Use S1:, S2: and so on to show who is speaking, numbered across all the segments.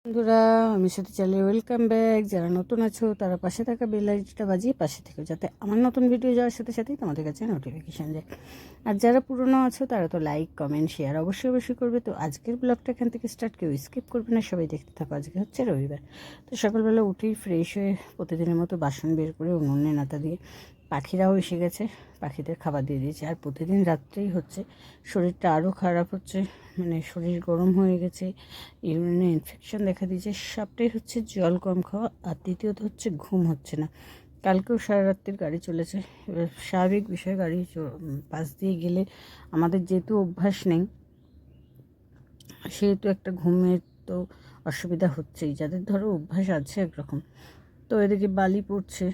S1: বন্ধুরা, আমি সাথে চালিয়ে ওয়েলকাম ব্যাক। যারা নতুন আছো তারা পাশে থাকা বেল আইকনটা বাজিয়ে পাশে থেকো, যাতে আমার নতুন ভিডিও যাওয়ার সাথে সাথেই তোমাদের কাছে নোটিফিকেশান যায়। আর যারা পুরনো আছো তারা তো লাইক কমেন্ট শেয়ার অবশ্যই অবশ্যই করবে। তো আজকের ব্লগটা এখান থেকে স্টার্ট, কেউ স্কিপ করবে না, সবাই দেখতে থাকো। আজকে হচ্ছে রবিবার। তো সকালবেলা উঠেই ফ্রেশ হয়ে প্রতিদিনের মতো বাসন বের করে উনুনে নাতা দিয়ে পাখিরাও এসে গেছে, পাখিদের খাবার দিয়ে দিয়েছে। আর প্রতিদিন রাত্রেই হচ্ছে শরীরটা আরও খারাপ হচ্ছে, মানে শরীর গরম হয়ে গেছে, ইউরিনে ইনফেকশন দেখা দিয়েছে। সবটাই হচ্ছে জল কম খাওয়া, আর দ্বিতীয়ত হচ্ছে ঘুম হচ্ছে না। কালকেও সারা রাত্রির গাড়ি চলেছে। এবার স্বাভাবিক বিষয়, গাড়ি পাশ দিয়ে গেলে আমাদের যেহেতু অভ্যাস নেই, সেহেতু একটা ঘুমের তো অসুবিধা হচ্ছেই। যাদের ধরো অভ্যাস আছে একরকম, তো এদিকে বালি পড়ছে,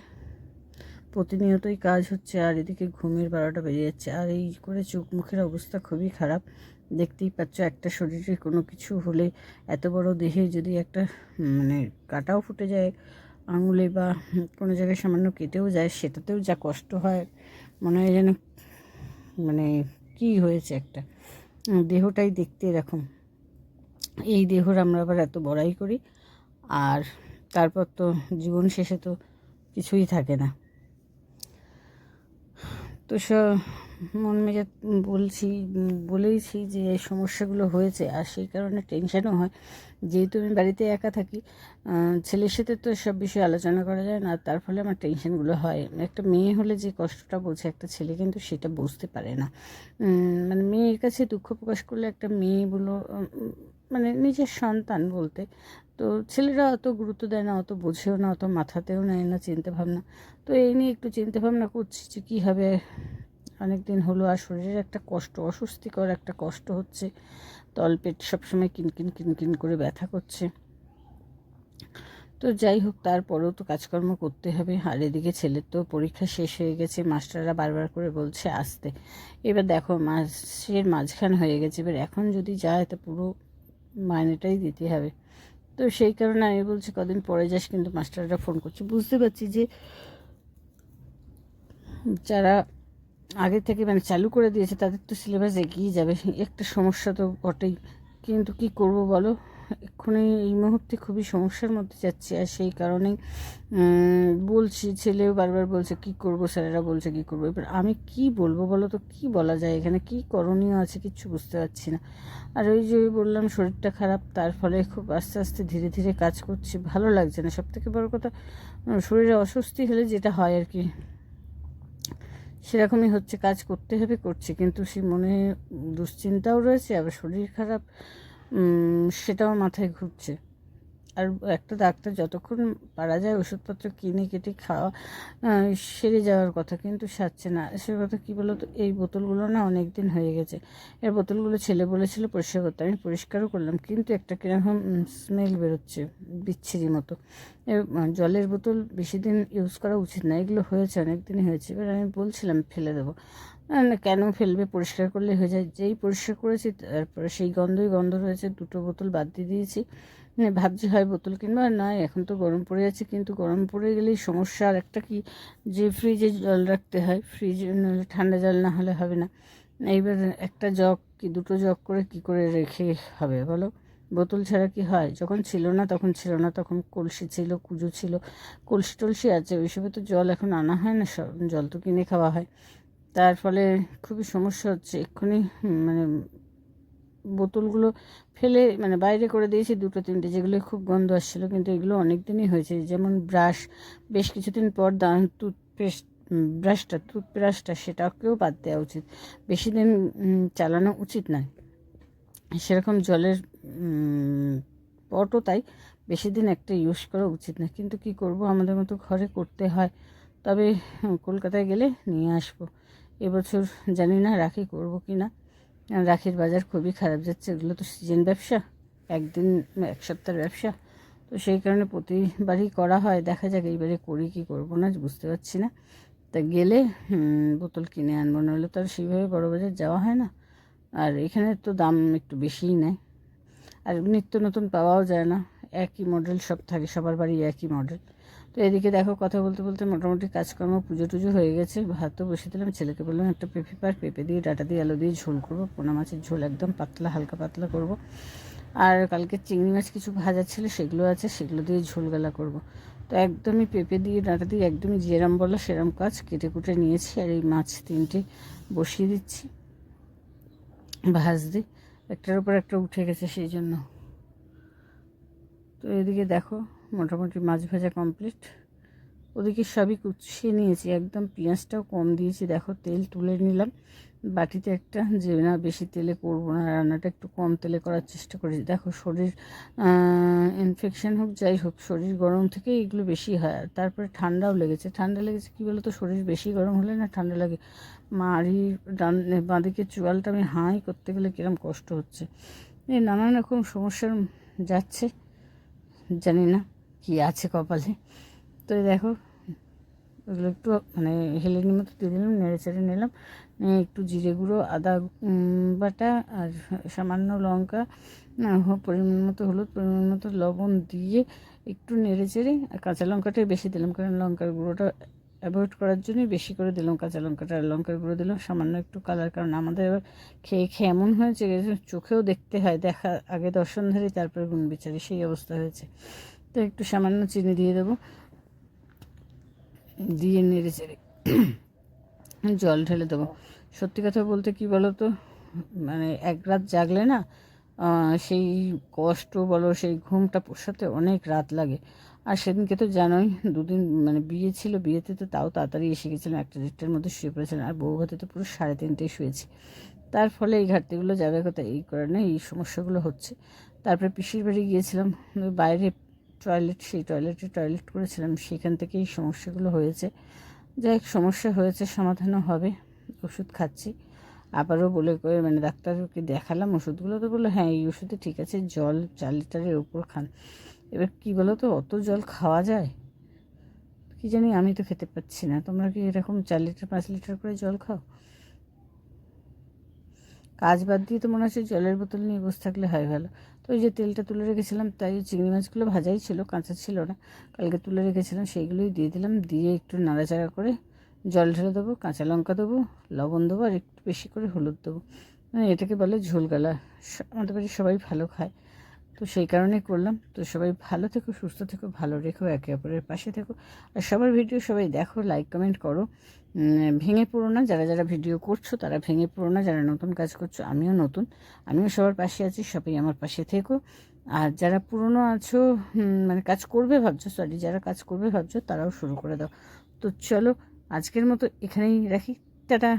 S1: প্রতিনিয়তই কাজ হচ্ছে, আর এদিকে ঘুমের 12টা বেজে যাচ্ছে। আর এই করে চোখ মুখের অবস্থা খুবই খারাপ। দেখতেই পাচ্ছ, একটা শরীরে কোনো কিছু হলে, এত বড় দেহে যদি একটা মানে কাটাও ফুটে যায় আঙুলে, বা কোনো জায়গায় সামান্য কেটেও যায়, সেটাতেও যা কষ্ট হয়, মনে হয় যেন মানে কি হয়েছে একটা। দেহটাই দেখতে এরকম, এই দেহর আমরা আবার এত বড়াই করি, আর তারপর তো জীবন শেষে তো কিছুই থাকে না। তো মন মেজাজ বলেইছি যে এই সমস্যাগুলো হয়েছে, আর সেই কারণে টেনশানও হয়। যেহেতু আমি বাড়িতে একা থাকি, ছেলের সাথে তো সব বিষয়ে আলোচনা করা যায় না, তার ফলে আমার টেনশানগুলো হয়। একটা মেয়ে হলে যে কষ্টটা বোঝে, একটা ছেলে কিন্তু সেটা বুঝতে পারে না। মানে মেয়ের কাছে দুঃখ প্রকাশ করলে, একটা মেয়েগুলো মানে নিজের সন্তান বলতে, তো ছেলেরা অত গুরুত্ব দেয় না, অত বোঝেও না, অত মাথাতেও নেয় না চিন্তা ভাবনা। তো এই নিয়ে একটু চিন্তা ভাবনা করছি যে কী হবে। অনেক দিন হলো, আর শরীরের একটা কষ্ট, অস্বস্তিকর একটা কষ্ট হচ্ছে, তলপেট সবসময় কিনকিন কিনকিন করে ব্যথা করছে। তো যাই হোক, তারপরেও তো কাজকর্ম করতে হবে। আর এদিকে ছেলের তো পরীক্ষা শেষ হয়ে গেছে, মাস্টাররা বারবার করে বলছে আসতে। এবার দেখো, মাসের মাঝখান হয়ে গেছে, এবার এখন যদি যায় তো পুরো মাইনেটাই দিতে হবে। তো সেই কারণে আমি বলছি কদিন পরে যাস, কিন্তু মাস্টাররা ফোন করছে। বুঝতে পারছি যে যারা আগে থেকে মানে চালু করে দিয়েছে তাদের তো সিলেবাস এগিয়ে যাবে, একটা সমস্যা তো বটেই। কিন্তু কি করব বলো, এক্ষুনি এই মুহূর্তে খুবই সমস্যার মধ্যে যাচ্ছি। আর সেই কারণেই বলছি, ছেলেও বারবার বলছে কি করব, স্যারেরা বলছে কি করবো। এবার আমি কি বলবো বলো তো, কি বলা যায় এখানে, কি করণীয় আছে কিচ্ছু বুঝতে পারছি না। আর ওই যে বললাম শরীরটা খারাপ, তার ফলে খুব আস্তে আস্তে ধীরে ধীরে কাজ করছি, ভালো লাগছে না। সবথেকে বড় কথা, শরীরে অস্বস্তি হলে যেটা হয় আর কি, সেরকমই হচ্ছে। কাজ করতে হবে, করছি, কিন্তু সেই মনে দুশ্চিন্তাও রয়েছে, আবার শরীর খারাপ, সেটাও মাথায় ঘুরছে। আর একটা ডাক্তার যতক্ষণ পারা যায় ওষুধপত্র কিনে কেটে খাওয়া সেরে যাওয়ার কথা, কিন্তু সারছে না। সে কথা কী বলো তো, এই বোতলগুলো না অনেক দিন হয়ে গেছে। এর বোতলগুলো ছেলে বলেছিল পরিষ্কার করতে, আমি পরিষ্কারও করলাম, কিন্তু একটা কীরকম স্মেল বেরোচ্ছে, বিচ্ছিরি মতো। জলের বোতল বেশি দিন ইউজ করা উচিত না, এগুলো হয়েছে, অনেক দিনই হয়েছে। এবার আমি বলছিলাম ফেলে দেবো, না কেন ফেলবে, পরিষ্কার করলে হয়ে যায়। যেই পরিষ্কার করেছি তারপরে সেই গন্ধই গন্ধ রয়েছে, দুটো বোতল বাদ দিয়ে দিয়েছি। ভাবছি হয় বোতল কিনবো, আর নয় এখন তো গরম পড়ে যাচ্ছে, কিন্তু গরম পড়ে গেলেই সমস্যা। আর একটা কি, যে ফ্রিজে জল রাখতে হয়, ফ্রিজ ঠান্ডা জল না হলে হবে না। এইবার একটা জগ কি দুটো জগ করে কি করে রেখে হবে বলো, বোতল ছাড়া কি হয়। যখন ছিল না তখন ছিল না, তখন কলসি ছিল, কুজো ছিল, কলসি টলসি আছে, ওইসবে তো জল এখন আনা হয় না, সব জল তো কিনে খাওয়া হয়। তার ফলে খুবই সমস্যা হচ্ছে। এক্ষুনি মানে বোতলগুলো ফেলে মানে বাইরে করে দিয়েছি দুটো তিনটে, যেগুলো খুব গন্ধ আসছিলো, কিন্তু এগুলো অনেক দিনই হয়েছে। যেমন ব্রাশ, বেশ কিছুদিন পর টুথপেস্ট, টুথব্রাশটা সেটাকেও বাদ দেওয়া উচিত, বেশি দিন চালানো উচিত নয়। সেরকম জলের পটও তাই, বেশি দিন একটা ইউজ করা উচিত না। কিন্তু কি করব, আমাদের মতো ঘরে করতে হয়। তবে কলকাতায় গেলে নিয়ে আসবো। এবছর জানি না রাখি করব কি না। রাখির বাজার খুবই খারাপ যাচ্ছে, এগুলো তো সিজন ব্যবসা, একদিন এক সপ্তাহের ব্যবসা। তো সেই কারণে প্রতিবারই করা হয়, দেখা যাক এইবারে করি কি করব না বুঝতে পারছি না। তা গেলে বোতল কিনে আনবো, নাহলে তো আর সেইভাবে বড় বাজার যাওয়া হয় না। আর এখানে তো দাম একটু বেশিই নেয়, আর নিত্য নতুন পাওয়াও যায় না, একই মডেল সব থাকে, সবার বাড়ি একই মডেল। তো এদিকে দেখো, কথা বলতে বলতে মোটামুটি কাজকর্ম পুজো টুজো হয়ে গেছে, ভাতও বসে দিলাম। ছেলেকে বললাম একটা পেঁপে দিয়ে, ডাঁটা দিয়ে, আলু দিয়ে ঝোল করবো, পোনা মাছের ঝোল, একদম পাতলা হালকা পাতলা করব। আর কালকে চিংড়ি মাছ কিছু ভাজা ছিল, সেগুলো আছে, সেগুলো দিয়ে ঝোলগালা করব। তো একদমই পেঁপে দিয়ে ডাঁটা দিয়ে একদমই যেরম বলো সেরম কাজ কেটে কুটে নিয়েছি। আর এই মাছ 3টে বসিয়ে দিচ্ছি ভাজতে, একটার উপর একটা উঠে গেছে সেই জন্য। তো এদিকে দেখো মোটামুটি মাছ ভাজা কমপ্লিট। ওদিকে সবই কুচিয়ে নিয়েছি, একদম পেঁয়াজটাও কম দিয়েছি। দেখো তেল তুলে নিলাম বাটিতে একটা, যে না বেশি তেলে করবো না রান্নাটা, একটু কম তেলে করার চেষ্টা করেছি। দেখো শরীর ইনফেকশন হোক যাই হোক, শরীর গরম থেকে এগুলো বেশি হয়। আর তারপরে ঠান্ডাও লেগেছে। ঠান্ডা লেগেছে কী বলো তো, শরীর বেশি গরম হলে না ঠান্ডা লাগে। মাড়ি বাঁদিকে চোয়ালটা আমি হাই করতে গেলে কিরম কষ্ট হচ্ছে। এই নানান রকম সমস্যার যাচ্ছে, জানি না কি আছে কপালে। তো দেখো ওগুলো একটু মানে হেলেনির মতো দিয়ে দিলাম, নেড়ে চেড়ে নিলাম। একটু জিরে গুঁড়ো, আদা বাটা আর সামান্য লঙ্কা, পরিমাণ মতো হলুদ, পরিমাণ মতো লবণ দিয়ে একটু নেড়ে চেড়ে, আর কাঁচা লঙ্কাটাই বেশি দিলাম, কারণ লঙ্কার গুঁড়োটা অ্যাভয়েড করার জন্যই বেশি করে দিলাম কাঁচা লঙ্কাটা। আর লঙ্কার গুঁড়ো দিলাম সামান্য একটু কালার, কারণ আমাদের এবার খেয়ে খেয়ে এমন হয়েছে চোখেও দেখতে হয়, দেখা আগে দর্শনধারী তারপরে গুণ বিচারি, সেই অবস্থা হয়েছে। তো একটু সামান্য চিনি দিয়ে দেবো, দিয়ে নেড়ে চেড়ে জল ঢেলে দেবো। সত্যি কথা বলতে কি বলো তো, মানে এক রাত জাগলে না সেই কষ্ট বলো, সেই ঘুমটা পোষাতে অনেক রাত লাগে। আর সেদিনকে তো জানোই 2 দিন মানে বিয়ে ছিল, বিয়েতে তো তাও তাড়াতাড়ি এসে গেছিলাম, 1টা-1টার মধ্যে শুয়ে পড়েছিলাম। আর বউ ভাতে তো পুরো 3:30টায় শুয়েছি। তার ফলে এই ঘাটতিগুলো যাবে কথা, এই কারণে এই সমস্যাগুলো হচ্ছে। তারপরে পিসির বাড়ি গিয়েছিলাম, বাইরে টয়লেট, সেই টয়লেট করেছিলাম, সেখান থেকে এই সমস্যাগুলো হয়েছে। যাই হোক, সমস্যা হয়েছে, সমাধানও হবে। ওষুধ খাচ্ছি। আবারও বলে করে মানে ডাক্তারকে দেখালাম, ওষুধগুলো তো বললো হ্যাঁ এই ওষুধে ঠিক আছে, জল 4 লিটারের ওপর খান। এবার কী বলো তো, অত জল খাওয়া যায় কি জানি, আমি তো খেতে পাচ্ছি না। তোমরা কি এরকম 4 লিটার 5 লিটার করে জল খাও? কাজ বাদ দিয়ে তো মনে হচ্ছে জলের বোতল নিয়ে বসে থাকলে হয় ভালো। তো ওই যে তেলটা তুলে রেখেছিলাম, তাই চিংড়ি মাছগুলো ভাজাই ছিল, কাঁচা ছিল না, কালকে তুলে রেখেছিলাম, সেইগুলোই দিয়ে দিলাম। দিয়ে একটু নাড়াচাড়া করে জল ঢেলে দেবো, কাঁচা লঙ্কা দেবো, লবণ দেবো, আর একটু বেশি করে হলুদ দেবো। মানে এটাকে বলে ঝোলগালা। আমাদের বাড়ির সবাই ভালো খায়, তো সেই কারণেই করলাম। তো সবাই ভালো থেকো, সুস্থ থেকো, ভালো রেখো, একে অপরের পাশে থেকো। আর সবার ভিডিও সবাই দেখো, লাইক কমেন্ট করো। ভেঙে পড়ো না, যারা যারা ভিডিও করছো তারা ভেঙে পড়ো না, যারা নতুন কাজ করছো, আমিও নতুন, আমিও সবার পাশে আছি, সবাই আমার পাশে থেকো। আর যারা পুরনো আছো, মানে কাজ করবে ভাবছো, যারা কাজ করবে ভাবছো তারাও শুরু করে দাও। তো চলো আজকের মতো এখানেই রাখি, টাটা।